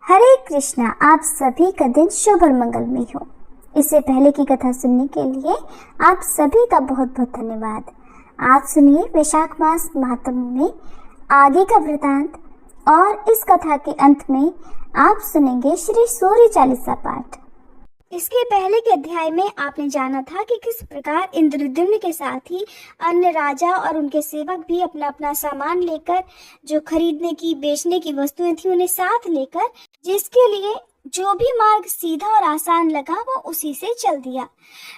हरे कृष्णा। आप सभी का दिन शुभ और मंगलमय हो। इससे पहले की कथा सुनने के लिए आप सभी का बहुत बहुत धन्यवाद। आज सुनिए वैशाख मास महात्म्य में आगे का वृतांत और इस कथा के अंत में आप सुनेंगे श्री सूर्य चालीसा पाठ। इसके पहले के अध्याय में आपने जाना था कि किस प्रकार इंद्रद्युम्न के साथ ही अन्य राजा और उनके सेवक भी अपना अपना सामान लेकर, जो खरीदने की बेचने की वस्तुएं थी उन्हें साथ लेकर, जिसके लिए जो भी मार्ग सीधा और आसान लगा वो उसी से चल दिया।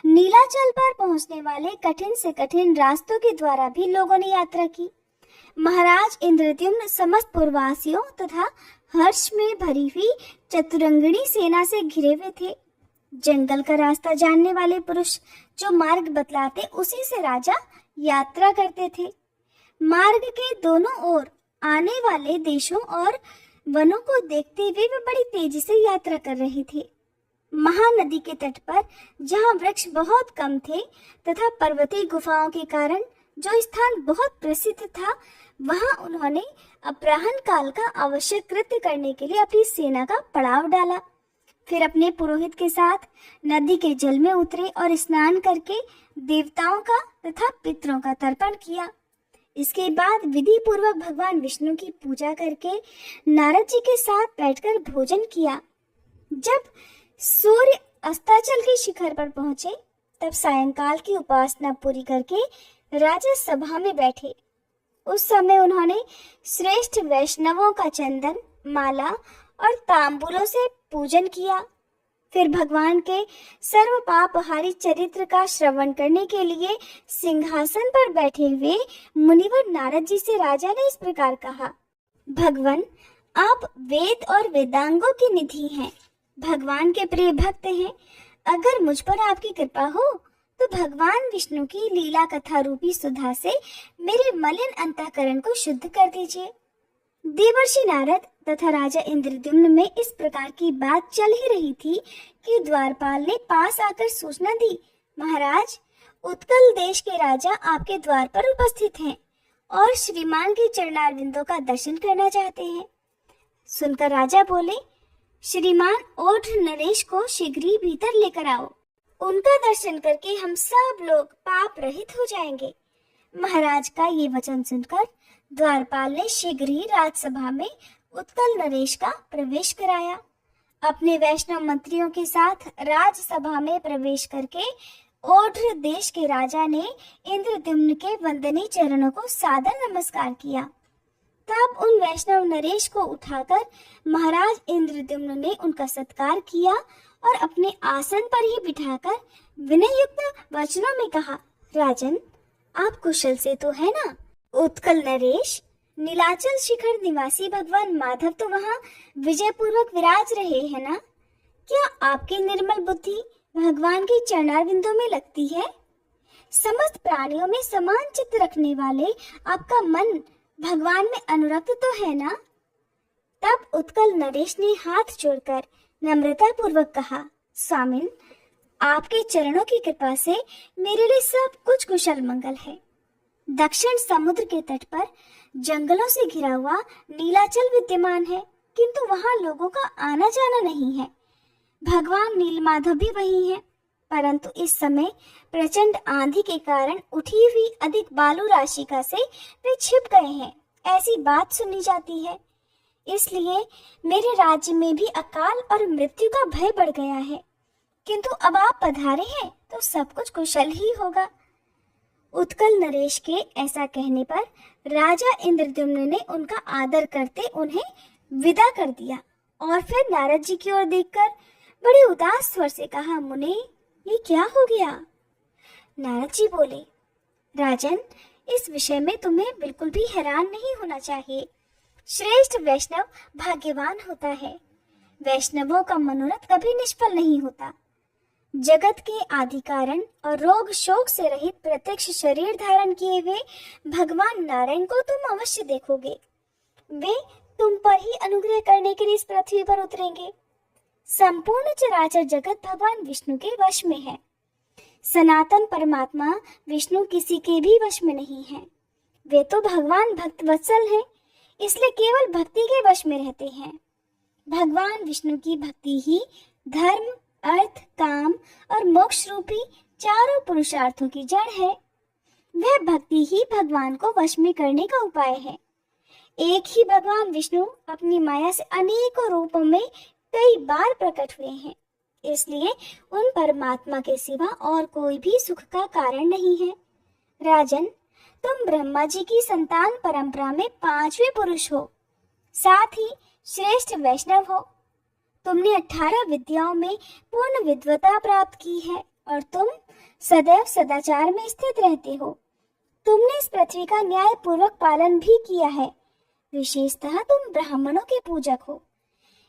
नीलाचल पर पहुंचने वाले कठिन से कठिन रास्तों के द्वारा भी लोगों ने यात्रा की। महाराज इंद्रद्युम्न समस्त पुरवासियों तथा हर्ष में भरी हुई चतुरंगिणी सेना से घिरे हुए थे। जंगल का रास्ता जानने वाले पुरुष जो मार्ग बतलाते उसी से राजा यात्रा करते थे। मार्ग के दोनों ओर आने वाले देशों और वनों को देखते हुए वे बड़ी तेजी से यात्रा कर रहे थे। महानदी के तट पर जहाँ वृक्ष बहुत कम थे तथा पर्वतीय गुफाओं के कारण जो स्थान बहुत प्रसिद्ध था, वहां उन्होंने अपराह्न काल का आवश्यक कृत्य करने के लिए अपनी सेना का पड़ाव डाला। फिर अपने पुरोहित के साथ नदी के जल में उतरे और स्नान करके देवताओं का तथा पितरों का तर्पण किया। इसके बाद विधि पूर्वक भगवान विष्णु की पूजा करके नारद जी के साथ बैठकर भोजन किया। जब सूर्य अस्ताचल के शिखर पर पहुंचे तब सायंकाल की उपासना पूरी करके राजा सभा में बैठे। उस समय उन्होंने श्रेष्ठ वैष्णवों का चंदन, माला और तांबूलों से पूजन किया। फिर भगवान के सर्व पापहारी चरित्र का श्रवण करने के लिए सिंहासन पर बैठे हुए मुनिवर नारद जी से राजा ने इस प्रकार कहा, भगवान, आप वेद और वेदांगों की निधि हैं, भगवान के प्रिय भक्त हैं। अगर मुझ पर आपकी कृपा हो तो भगवान विष्णु की लीला कथा रूपी सुधा से मेरे मलिन अंतःकरण को शुद्ध कर दीजिए। देवर्षि नारद तथा राजा इंद्रद्युम्न में इस प्रकार की बात चल ही रही थी कि द्वारपाल ने पास आकर सूचना दी, महाराज, उत्कल देश के राजा आपके द्वार पर उपस्थित हैं और श्रीमान के चरणारविंदों का दर्शन करना चाहते हैं। सुनकर राजा बोले, श्रीमान ओढ़ नरेश को शीघ्र ही भीतर लेकर आओ, उनका दर्शन करके हम सब लोग पाप रहित हो जाएंगे। महाराज का ये वचन सुनकर द्वारपाल ने शीघ्र ही राजसभा में उत्कल नरेश का प्रवेश कराया। अपने वैष्णव मंत्रियों के साथ राजसभा में प्रवेश करके ओढ़ देश के राजा ने इंद्रद्युम्न के वंदनीय चरणों को सादर नमस्कार किया। तब उन वैष्णव नरेश को उठाकर महाराज इंद्रद्युम्न ने उनका सत्कार किया और अपने आसन पर ही बिठाकर विनय युक्त वचनों में कहा, राजन, आप कुशल से तो है ना? उत्कल नरेश, नीलाचल शिखर निवासी भगवान माधव तो वहाँ विजय पूर्वक विराज रहे हैं ना? क्या आपकी निर्मल बुद्धि भगवान के चरणारविंदों में लगती है? समस्त प्राणियों में समान चित्त रखने वाले आपका मन भगवान में अनुरक्त तो है ना? तब उत्कल नरेश ने हाथ जोड़कर नम्रता पूर्वक कहा, स्वामिन, आपके चरणों की कृपा से मेरे लिए सब कुछ कुशल मंगल है। दक्षिण समुद्र के तट पर जंगलों से घिरा हुआ नीलाचल विद्यमान है, किंतु वहां लोगों का आना जाना नहीं है। भगवान नीलमाधव भी वही हैं, परंतु इस समय प्रचंड आंधी के कारण उठी हुई अधिक बालू राशिका से वे छिप गए हैं, ऐसी बात सुनी जाती है। इसलिए मेरे राज्य में भी अकाल और मृत्यु का भय बढ़ गया है, किंतु अब आप पधारे हैं तो सब कुछ कुशल ही होगा। उत्कल नरेश के ऐसा कहने पर राजा इंद्रद्युम्न ने उनका आदर करते उन्हें विदा कर दिया और फिर नारद जी की ओर देखकर बड़े उदास स्वर से कहा, मुने, ये क्या हो गया? नारद जी बोले, राजन, इस विषय में तुम्हें बिल्कुल भी हैरान नहीं होना चाहिए। श्रेष्ठ वैष्णव भाग्यवान होता है। वैष्णवों का मनोरथ कभी निष्फल नहीं होता। जगत के आदि कारण और रोग शोक से रहित प्रत्यक्ष शरीर धारण किए हुए भगवान नारायण को तुम अवश्य देखोगे। वे तुम पर ही अनुग्रह करने के लिए इस पृथ्वी पर उतरेंगे। संपूर्ण चराचर जगत भगवान विष्णु के वश में है। सनातन परमात्मा विष्णु किसी के भी वश में नहीं है। वे तो भगवान भक्त वत्सल हैं, इसलिए केवल भक्ति के वश में रहते हैं। भगवान विष्णु की भक्ति ही धर्म, अर्थ, काम और मोक्ष रूपी चारों पुरुषार्थों की जड़ है। वह भक्ति ही भगवान को वश में करने का उपाय है। एक ही भगवान विष्णु अपनी माया से अनेकों रूपों में कई बार प्रकट हुए हैं, इसलिए उन परमात्मा के सिवा और कोई भी सुख का कारण नहीं है। राजन, तुम ब्रह्मा जी की संतान परंपरा में पांचवें पुरुष हो, साथ ही श्रेष्ठ वैष्णव हो। तुमने 18 विद्याओं में पूर्ण विद्वता प्राप्त की है और तुम सदैव सदाचार में स्थित रहते हो। तुमने इस पृथ्वी का न्याय पूर्वक पालन भी किया है। विशेषतः तुम ब्राह्मणों के पूजक हो,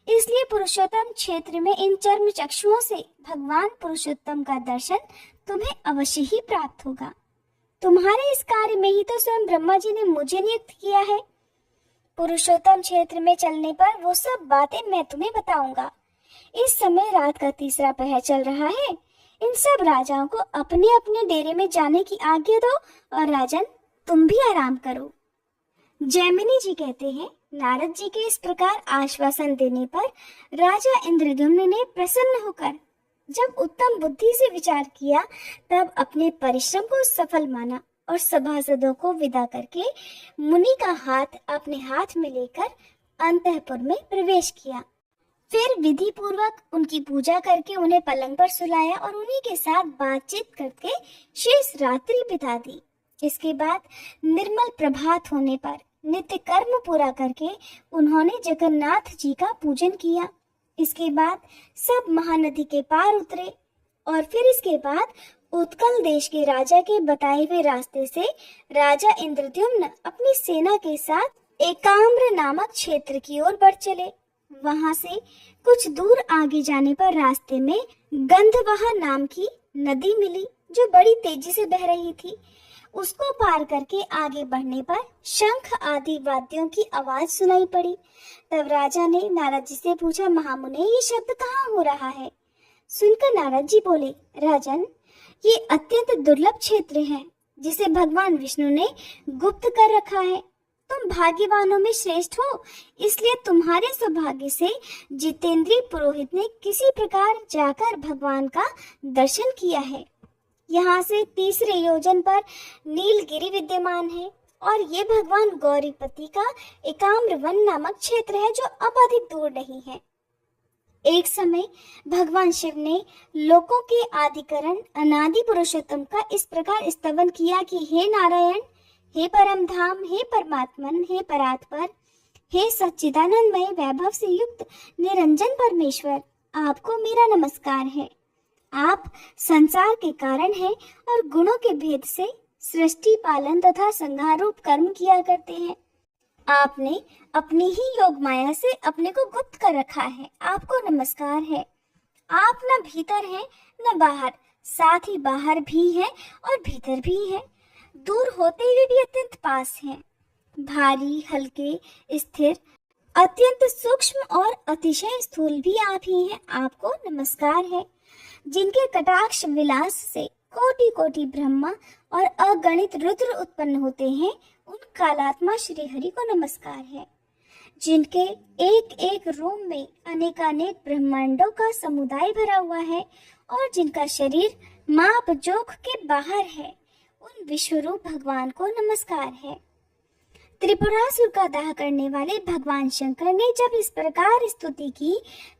इसलिए पुरुषोत्तम क्षेत्र में इन चर्म चक्षुओं से भगवान पुरुषोत्तम का दर्शन तुम्हें अवश्य ही प्राप्त होगा। तुम्हारे इस कार्य में ही तो स्वयं ब्रह्मा जी ने मुझे नियुक्त किया है। पुरुषोत्तम क्षेत्र में चलने पर वो सब बातें मैं तुम्हें बताऊंगा। इस समय रात का तीसरा पहर चल रहा है। इन सब राजाओं को अपने अपने डेरे में जाने की आज्ञा दो और राजन, तुम भी आराम करो। जैमिनी जी कहते हैं, नारद जी के इस प्रकार आश्वासन देने पर राजा इंद्रद्युम्न ने प्रसन्न होकर जब उत्तम बुद्धि से विचार किया, तब अपने परिश्रम को सफल माना और सभासदों को विदा करके मुनि का हाथ अपने हाथ में लेकर अंतःपुर में प्रवेश किया। फिर विधि पूर्वक उनकी पूजा करके उन्हें पलंग पर सुलाया और उन्हीं के साथ बातचीत करके शेष रात्रि बिता दी। इसके बाद निर्मल प्रभात होने पर नित्य कर्म पूरा करके उन्होंने जगन्नाथ जी का पूजन किया। इसके बाद सब महानदी के पार उतरे और फिर इसके बाद उत्कल देश के राजा के बताए हुए रास्ते से राजा इंद्रद्युम्न अपनी सेना के साथ एकाम्र नामक क्षेत्र की ओर बढ़ चले। वहां से कुछ दूर आगे जाने पर रास्ते में गंधवहा नाम की नदी मिली, जो बड़ी तेजी से बह रही थी। उसको पार करके आगे बढ़ने पर शंख आदि वाद्यों की आवाज सुनाई पड़ी। तब राजा ने नारद जी से पूछा, महामुने, ये शब्द कहाँ हो रहा है? सुनकर नारद जी बोले, राजन, ये अत्यंत दुर्लभ क्षेत्र है जिसे भगवान विष्णु ने गुप्त कर रखा है। तुम भाग्यवानों में श्रेष्ठ हो, इसलिए तुम्हारे सौभाग्य से जितेंद्रीय पुरोहित ने किसी प्रकार जाकर भगवान का दर्शन किया है। यहाँ से तीसरे योजन पर नीलगिरी विद्यमान है और ये भगवान गौरीपति का एकाम्र वन नामक क्षेत्र है, जो अब अधिक दूर नहीं है। एक समय भगवान शिव ने लोकों के आदिकरण अनादि पुरुषोत्तम का इस प्रकार स्तवन किया कि हे नारायण, हे परम धाम, हे परमात्मन, हे परात्पर, हे सच्चिदानंदमय वैभव से युक्त निरंजन परमेश्वर, आपको मेरा नमस्कार है। आप संसार के कारण हैं और गुणों के भेद से सृष्टि, पालन तथा संहार रूप कर्म किया करते हैं। आपने अपनी ही योग माया से अपने को गुप्त कर रखा है। आपको नमस्कार है। आप न भीतर हैं न बाहर, साथ ही बाहर भी हैं और भीतर भी हैं। दूर होते हुए भी अत्यंत पास हैं। भारी, हल्के, स्थिर, अत्यंत सूक्ष्म और अतिशय स्थूल भी आप ही हैं। आपको नमस्कार है। जिनके कटाक्ष विलास से कोटि कोटि ब्रह्मा और अगणित रुद्र उत्पन्न होते हैं, उन कालात्मा श्री हरि को नमस्कार है। जिनके एक एक रोम में अनेकानेक ब्रह्मांडों का समुदाय भरा हुआ है और जिनका शरीर माप जोख के बाहर है, उन विश्वरूप भगवान को नमस्कार है। त्रिपुरासुर का दाह करने वाले भगवान शंकर ने जब इस प्रकार स्तुति की,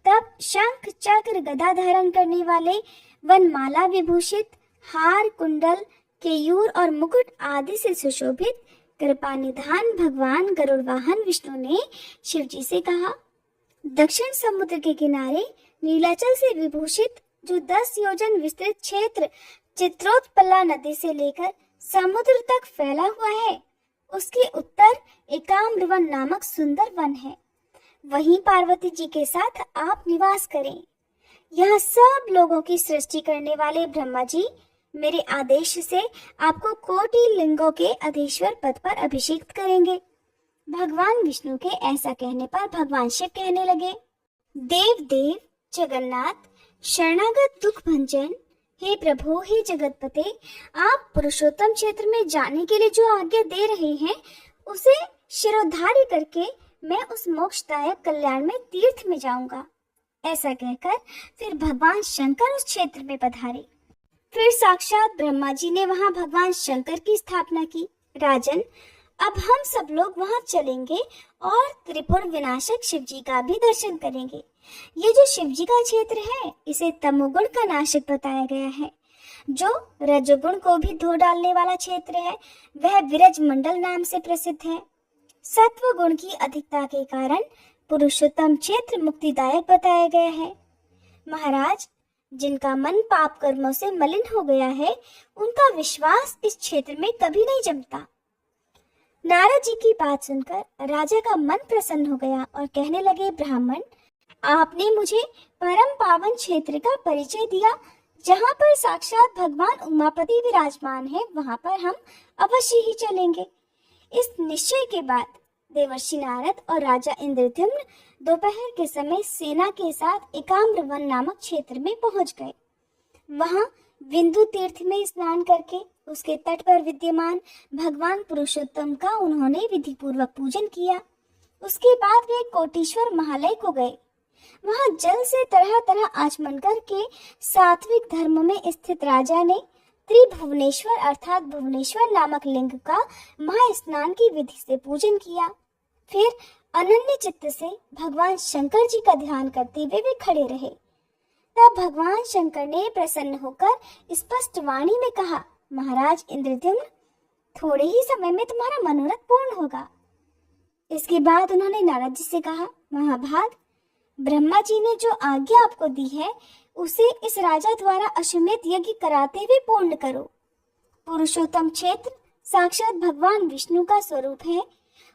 तब शंख, चक्र, गदा धारण करने वाले, वनमाला विभूषित, हार, कुंडल, केयूर और मुकुट आदि से सुशोभित कृपा निधान भगवान गरुड़ वाहन विष्णु ने शिव जी से कहा, दक्षिण समुद्र के किनारे नीलाचल से विभूषित जो 10 योजन विस्तृत क्षेत्र चित्रोत्पला नदी से लेकर समुद्र तक फैला हुआ है, उसके उत्तर एकाम्र वन नामक सुंदर वन है। वहीं पार्वती जी के साथ आप निवास करें। यहाँ सब लोगों की सृष्टि करने वाले ब्रह्मा जी मेरे आदेश से आपको कोटि लिंगों के अधीश्वर पद पर अभिषेक करेंगे। भगवान विष्णु के ऐसा कहने पर भगवान शिव कहने लगे, देव देव जगन्नाथ, शरणागत दुख भंजन, हे प्रभु, हे जगतपते, आप पुरुषोत्तम क्षेत्र में जाने के लिए जो आज्ञा दे रहे हैं, उसे शिरोधार्य करके मैं उस मोक्षदायक कल्याण में तीर्थ में जाऊंगा। ऐसा कहकर फिर भगवान शंकर उस क्षेत्र में पधारे। फिर साक्षात ब्रह्मा जी ने वहां भगवान शंकर की स्थापना की। राजन, अब हम सब लोग वहां चलेंगे और त्रिपुर विनाशक शिव जी का भी दर्शन करेंगे। ये जो शिव जी का क्षेत्र है, इसे तमोगुण का नाशक बताया गया है। जो रजोगुण को भी धो डालने वाला क्षेत्र है, वह विरज मंडल नाम से प्रसिद्ध है। सत्व गुण की अधिकता के कारण पुरुषोत्तम क्षेत्र मुक्तिदायक बताया गया है। महाराज, जिनका मन पाप कर्मों से मलिन हो गया है, उनका विश्वास इस क्षेत्र में कभी नहीं जमता। नारद जी की बात सुनकर राजा का मन प्रसन्न हो गया और कहने लगे, ब्राह्मण, आपने मुझे परम पावन क्षेत्र का परिचय दिया, जहाँ पर साक्षात भगवान उमापति विराजमान है, वहाँ पर हम अवश्य ही चलेंगे। इस निश्चय के बाद देवर्षि नारद और राजा इंद्रद्युम्न दोपहर के समय सेना के साथ एकाम्र वन नामक क्षेत्र में पहुंच गए। वहां बिंदु तीर्थ में स्नान करके उसके तट पर विद्यमान भगवान पुरुषोत्तम का उन्होंने विधि पूर्वक पूजन किया। उसके बाद वे कोटीश्वर महालय को गए। वहां जल से तरह तरह आचमन करके सात्विक धर्म में स्थित राजा ने त्रिभुवनेश्वर अर्थात भुवनेश्वर नामक लिंग का महास्नान की विधि से पूजन किया। फिर अनन्य चित्त से भगवान शंकर जी का ध्यान करते हुए वे खड़े रहे। तब भगवान शंकर ने प्रसन्न होकर स्पष्ट वाणी में कहा, महाराज इंद्रद्युम्न, थोड़े ही समय में तुम्हारा मनोरथ पूर्ण होगा। इसके बाद उन्होंने नारद जी से कहा, महाभाग, ब्रह्मा जी ने जो आज्ञा आपको दी है, उसे इस राजा द्वारा अश्वमेध यज्ञ कराते हुए पूर्ण करो। पुरुषोत्तम क्षेत्र साक्षात भगवान विष्णु का स्वरूप है।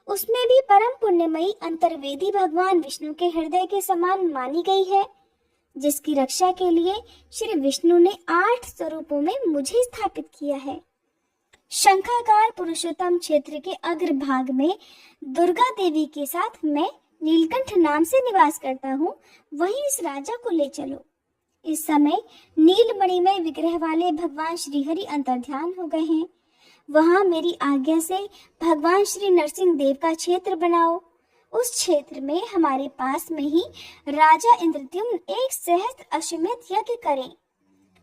उसमें भी परम पुण्यमयी अंतर्वेदी भगवान विष्णु के हृदय के समान मानी गई है, जिसकी रक्षा के लिए श्री विष्णु ने 8 स्वरूपों में मुझे स्थापित किया है। शंखाकार पुरुषोत्तम क्षेत्र के अग्रभाग में दुर्गा देवी के साथ मैं नीलकंठ नाम से निवास करता हूँ, वहीं इस राजा को ले चलो। इस समय नीलमणिमय विग्रह वाले भगवान श्रीहरि अंतर्ध्यान हो गए हैं। वहां मेरी आज्ञा से भगवान श्री नरसिंह देव का क्षेत्र बनाओ। उस क्षेत्र में हमारे पास में ही राजा इंद्रद्युम्न एक सहस्त्र अश्वमेध यज्ञ करें।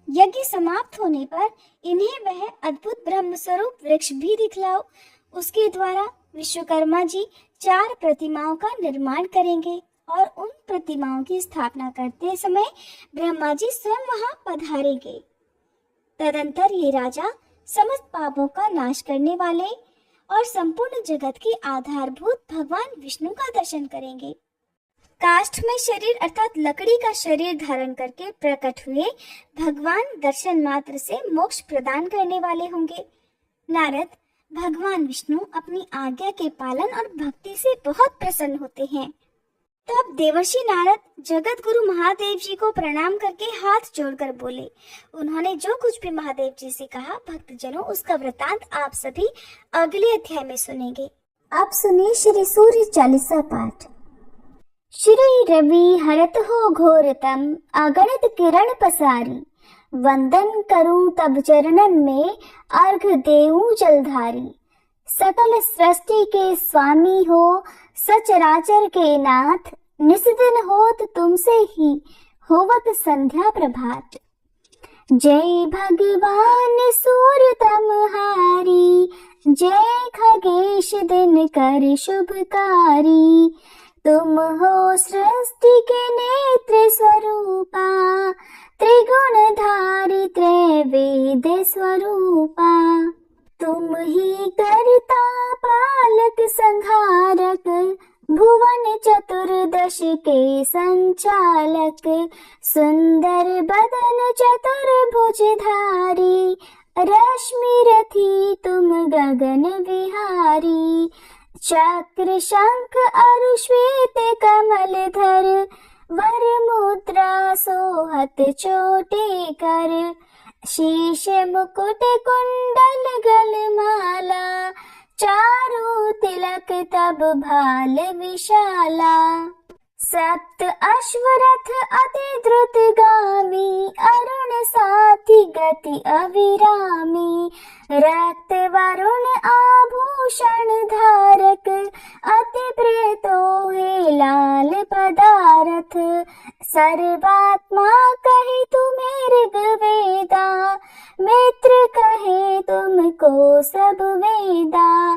यज्ञ समाप्त होने पर इन्हें वह अद्भुत ब्रह्म स्वरूप वृक्ष भी दिखलाओ। उसके द्वारा विश्वकर्मा जी 4 प्रतिमाओं का निर्माण करेंगे और उन प्रतिमाओं की स्थापना करते समय ब्रह्मा जी स्वयं वहां पधारेंगे। तदंतर ये राजा समस्त पापों का नाश करने वाले और संपूर्ण जगत के आधारभूत भगवान विष्णु का दर्शन करेंगे। काष्ठ में शरीर अर्थात लकड़ी का शरीर धारण करके प्रकट हुए भगवान दर्शन मात्र से मोक्ष प्रदान करने वाले होंगे। नारद, भगवान विष्णु अपनी आज्ञा के पालन और भक्ति से बहुत प्रसन्न होते हैं। तब देवर्षि नारद जगत गुरु महादेव जी को प्रणाम करके हाथ जोड़कर बोले। उन्होंने जो कुछ भी महादेव जी से कहा, भक्तजनों, उसका वृतांत आप सभी अगले अध्याय में सुनेंगे। आप सुनिए श्री सूर्य चालीसा पाठ। श्री रवि हरत हो घोरतम, अगणित किरण पसारी, वंदन करूं तब चरणन में, अर्घ देऊं जलधारी। सकल सृष्टि के स्वामी हो, सचराचर के नाथ, निस्दिन होत तुमसे ही, होवत संध्या प्रभात। जय भगवान सूर्य तमहारी, जय खगेश दिन कर शुभकारी। तुम हो सृष्टि के नेत्र स्वरूपा, त्रिगुणधारी त्रैवेद स्वरूपा। तुम ही करता पालक संहारक, भुवन चतुर्दश के संचालक। सुंदर बदन चतुर्भुजधारी, रश्मि रथी तुम गगन विहारी। चक्र शंख अरु श्वेत कमल धर, वर मुद्रा सोहत चोटे कर। शीश मुकुट कुंडल गलमाला, चारों तिलक तब भाल विशाला। सप्त अश्वरथ अति द्रुतगामी, अरुण साथी गति अविरामी। रक्त वरुण आभूषण धारक, अति प्रिय तोहे लाल पदारथ। सर्वात्मा कहे तुम्हें ऋग्वेदा, मित्र कहे तुमको सब वेदा।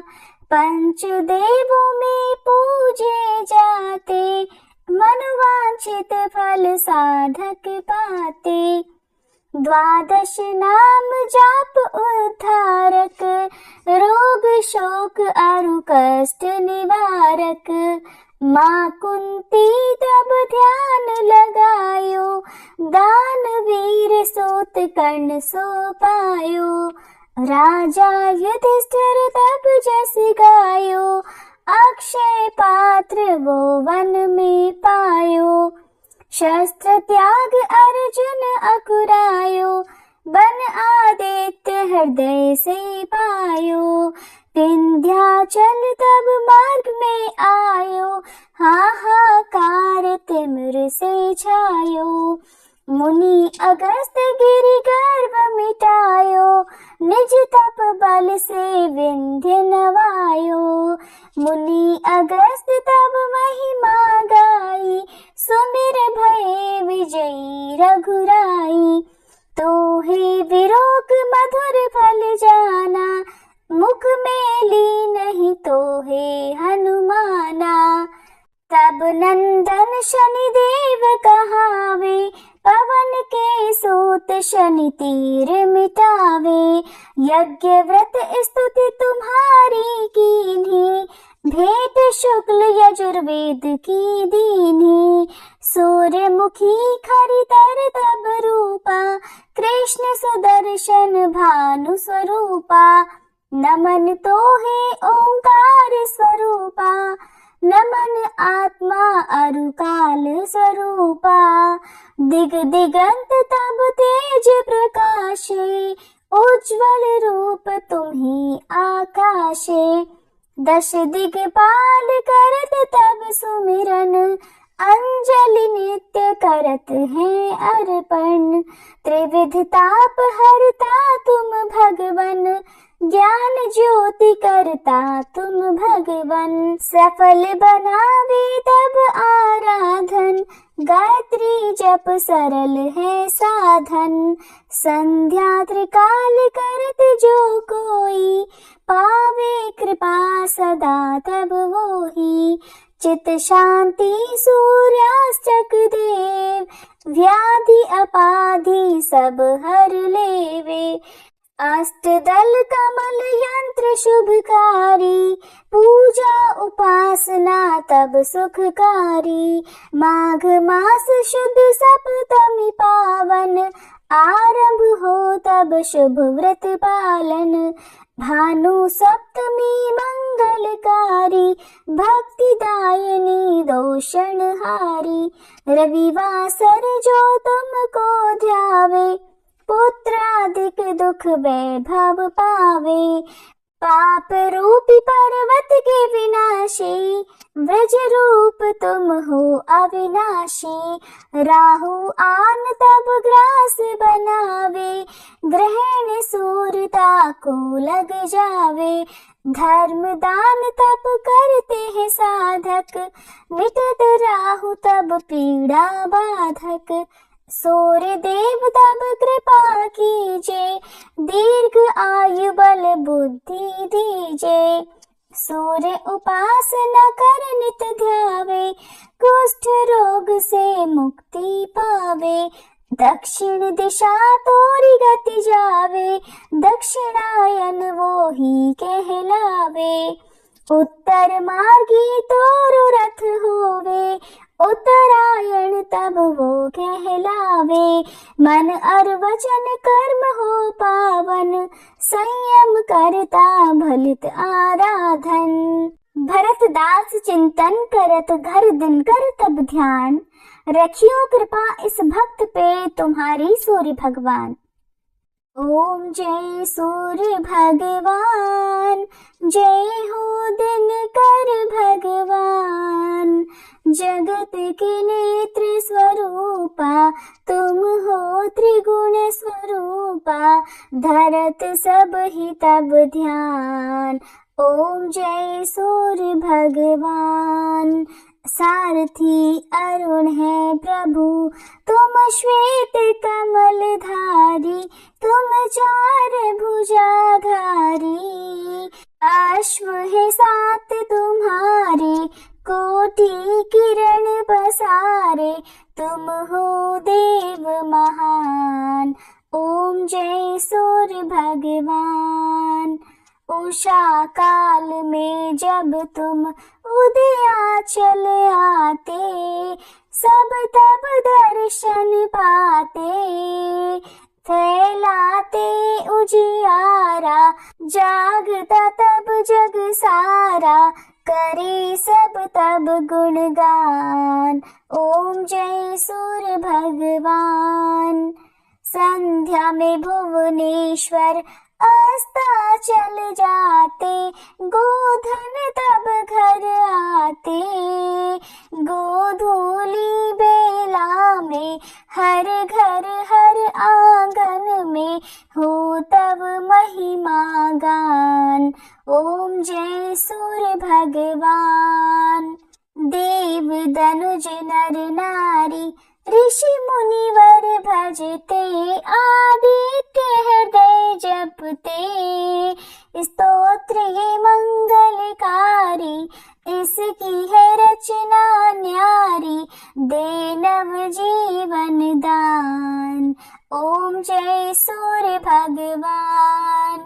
पंचदेवों में पूजे जाते, मनोवांछित फल साधक पाते। द्वादश नाम जाप उद्धारक, रोग शोक अरु कष्ट निवारक। माँ कुंती तब ध्यान लगायो, दानवीर सोत कर्ण सो पायो। राजा युधिष्ठिर तब जस गायो, अक्षय पात्र वो वन में पायो। शस्त्र त्याग अर्जुन अकुरायो, बन आदित्य हृदय से पायो। विंध्याचल तब मार्ग में आयो, हाहाकार तिमिर से छायो। मुनि अगस्त गिरि गर्व मिटायो, निज तप बल से विंध्य नवायो। मुनि अगस्त तब महिमा गाई, सुमिर भये विजयी रघुराई। तोहे विरोक मधुर फल जाना, मुख में ली नहीं तोहे हनुमाना। तब नंदन शनि देव कहावे, पवन के सूत शनि तीर मिटावे। यज्ञ व्रत स्तुति तुम्हारी कीन्ही, भेंट शुक्ल यजुर्वेद की दीन्ही। सूर्यमुखी खरितर तब रूपा, कृष्ण सुदर्शन भानु स्वरूपा। नमन तोहे ओंकार स्वरूपा, नमन आत्मा अरु काल स्वरूपा। दिग दिगंत तब तेज प्रकाशे, उज्ज्वल रूप तुम्ही आकाशे। दश दिगपाल करत तब सुमिरन, अंजलि नित्य करत है अर्पण। त्रिविध ताप हरता तुम भगवन, ज्ञान ज्योति करता तुम भगवन। सफल बनावे तब आराधन, गायत्री जप सरल है साधन। संध्या त्रिकाल करत जो कोई, पावे कृपा सदा तब वोही। चित शांति सूर्यास्तक देव, व्याधि अपाधि सब हर लेवे। अष्टदल कमल यंत्र शुभकारी, पूजा उपासना तब सुखकारी। माघ मास शुद्ध सप्तमी पावन, आरंभ हो तब शुभ व्रत पालन। भानु सप्तमी मंगलकारी, भक्तिदायिनी दोषणहारी। रविवासर जो तुमको ध्यावे, पुत्रादिक दुख वैभव पावे। पाप रूपी पर्वत के विनाशी, व्रज रूप तुम हो अविनाशी। राहु आन तब ग्रास बनावे, ग्रहण सूरता को लग जावे। धर्म दान तब करते हैं साधक, मिटत राहु तब पीड़ा बाधक। सूर्य देव तब कृपा कीजे, दीर्घ आयु बल बुद्धि दीजे। सूर्य उपासना कर नित ध्यावे, कुष्ठ रोग से मुक्ति पावे। दक्षिण दिशा तोरी गति जावे, दक्षिणायन वो ही कहलावे। उत्तर मार्गी तोरु रथ होवे, उत्तरायण तब वो कहलावे। मन और वचन कर्म हो पावन, संयम करता भलित आराधन। भरत दास चिंतन करत घर दिन कर तब ध्यान, रखियो कृपा इस भक्त पे तुम्हारी सूर्य भगवान। ओम जय सूर्य भगवान, जय हो दिनकर भगवान। जगत के नेत्र स्वरूपा तुम हो त्रिगुण स्वरूपा, धरत सब ही तब ध्यान। ओम जय सूर्य भगवान। सारथी अरुण है प्रभु, तुम श्वेत कमल धारी, तुम चार भुजाधारी। अश्व है सात तुम्हारे, कोटि किरण पसारे, तुम हो देव महान। ओम जय सूर्य भगवान। उषा काल में जब तुम उदयाचल आते, सब तब दर्शन पाते। फैलाते उजियारा, जागता तब जग सारा, करे सब तब गुणगान। ओम जय सूर्य भगवान। संध्या में भुवनेश्वर अस्ताचल जाते, गोधन तब घर आते। गोधूली बेला में हर घर हर आंगन में, हो तब महिमा गान। ओम जय सूर्य भगवान। देव दनुज नर नारी, ऋषि मुनिवर भजते, आदित्य हृदय जपते। स्तोत्र ये मंगलकारी, इसकी है रचना न्यारी, दे नव जीवन दान। ओम जय सूर्य भगवान।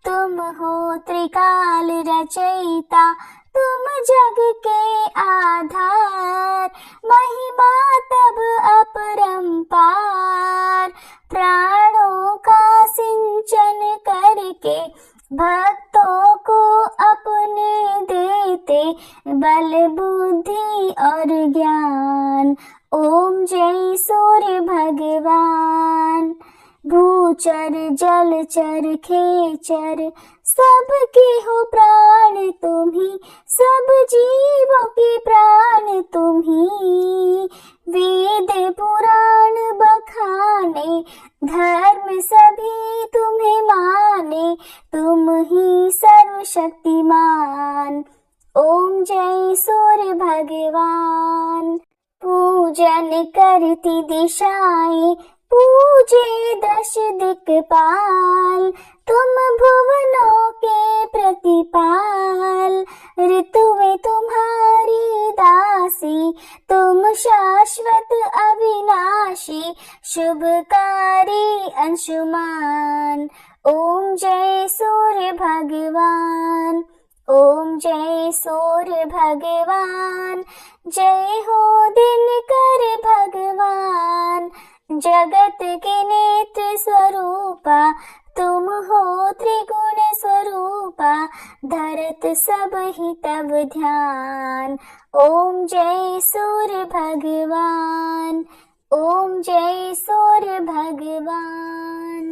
तुम हो त्रिकाल रचयिता, तुम जग के आधार, महिमा तब अपरंपार। प्राणों का सिंचन करके, भक्तों को अपने देते, बल बुद्धि और ज्ञान। ओम जय सूर्य भगवान। भूचर जलचर खेचर, सबके हो प्राण तुम ही, सब जीवों के प्राण तुम ही। वेद पुराण बखाने, धर्म सभी तुम्हें माने, तुम ही सर्वशक्तिमान। ओम जय सूर्य भगवान। पूजन करती दिशाएं, पूजे दश दिक्पाल, तुम भुवनों के प्रतिपाल। ऋतुएं तुम्हारी दासी, तुम शाश्वत अविनाशी, शुभकारी अंशुमान। ओम जय सूर्य भगवान। ओम जय सूर्य भगवान। जय हो दिनकर भगवान। जगत के नेत्र स्वरूपा, तुम हो त्रिगुण स्वरूपा, धरत सब ही तब ध्यान। ओम जय सूर्य भगवान। ओम जय सूर्य भगवान।